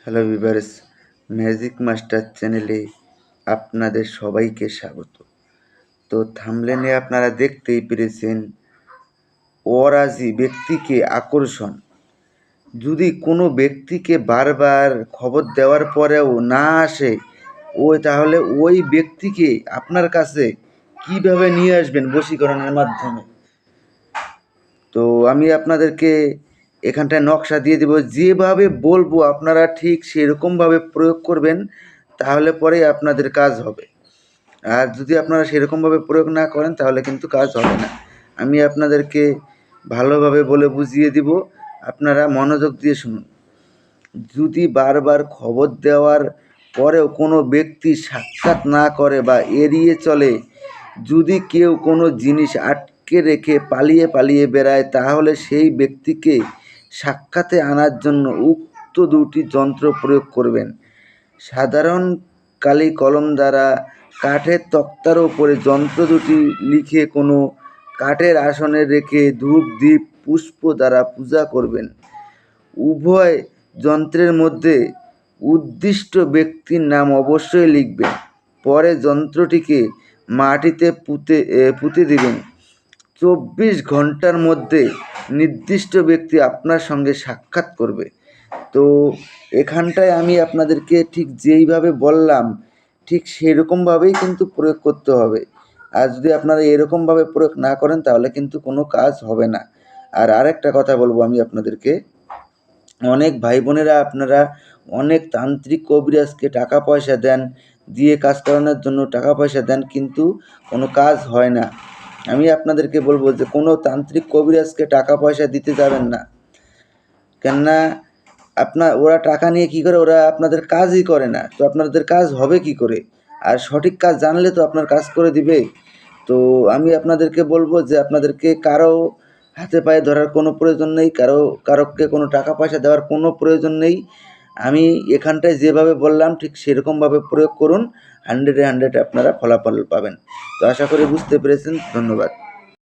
Hello viewers, magic master চ্যানেলে আপনাদের সবাইকে স্বাগত। তো থাম্বনেলে আপনারা দেখতেই পেরেছেন, অরাজি ব্যক্তিকে আকর্ষণ। যদি কোনো ব্যক্তিকে বারবার খবর দেওয়ার পরেও না আসে, তাহলে ওই ব্যক্তিকে আপনার কাছে কিভাবে নিয়ে আসবেন বশীকরণের মাধ্যমে। তো আমি আপনাদেরকে এখানটায় নকশা দিয়ে দেব, যেভাবে বলবো আপনারা ঠিক সেরকমভাবে প্রয়োগ করবেন, তাহলে পরেই আপনাদের কাজ হবে। আর যদি আপনারা সেরকমভাবে প্রয়োগ না করেন তাহলে কিন্তু কাজ হবে না। আমি আপনাদেরকে ভালোভাবে বলে বুঝিয়ে দিব, আপনারা মনোযোগ দিয়ে শুনুন। যদি বারবার খবর দেওয়ার পরেও কোনো ব্যক্তি সাক্ষাৎ না করে বা এড়িয়ে চলে, যদি কেউ কোনো জিনিস আটকে রেখে পালিয়ে পালিয়ে বেড়ায়, তাহলে সেই ব্যক্তিকে সাক্ষাতে আনার জন্য উক্ত দুটি যন্ত্র প্রয়োগ করবেন। সাধারণ কালি কলম দ্বারা কাঠের তক্তার ওপরে যন্ত্র দুটি লিখে কোনো কাঠের আসনে রেখে ধূপ দ্বীপ পুষ্প দ্বারা পূজা করবেন। উভয় যন্ত্রের মধ্যে উদ্দিষ্ট ব্যক্তির নাম অবশ্যই লিখবেন। পরে যন্ত্রটিকে মাটিতে পুঁতে দিবেন। 24 ঘন্টার মধ্যে নির্দিষ্ট ব্যক্তি আপনার সঙ্গে সাক্ষাৎ করবে। তো এখানটায় আমি আপনাদেরকে ঠিক যেইভাবে বললাম, ঠিক সেরকমভাবেই কিন্তু প্রয়োগ করতে হবে। আর যদি আপনারা এরকমভাবে প্রয়োগ না করেন তাহলে কিন্তু কোনো কাজ হবে না। আর আরেকটা কথা বলবো আমি আপনাদেরকে, অনেক ভাই বোনেরা আপনারা অনেক তান্ত্রিক কবিরাজকে টাকা পয়সা দেন, দিয়ে কাজ করানোর জন্য টাকা পয়সা দেন, কিন্তু কোনো কাজ হয় না। আমি আপনাদেরকে বলবো যে কোনো তান্ত্রিক কবিরাজকে টাকা পয়সা দিতে যাবেন না। কেননা ওরা টাকা নিয়ে কী করে, ওরা আপনাদের কাজই করে না, তো আপনাদের কাজ হবে কি করে? আর সঠিক কাজ জানলে তো আপনার কাজ করে দিবে। তো আমি আপনাদেরকে বলবো যে আপনাদেরকে কারো হাতে পায়ে ধরার কোনো প্রয়োজন নেই, কারোকে কোনো টাকা পয়সা দেওয়ার কোনো প্রয়োজন নেই। আমি এখানটায় যেভাবে বললাম ঠিক সেরকমভাবে প্রয়োগ করুন, 100-এ 100 আপনারা ফলাফল পাবেন। তো আশা করি বুঝতে পেরেছেন। ধন্যবাদ।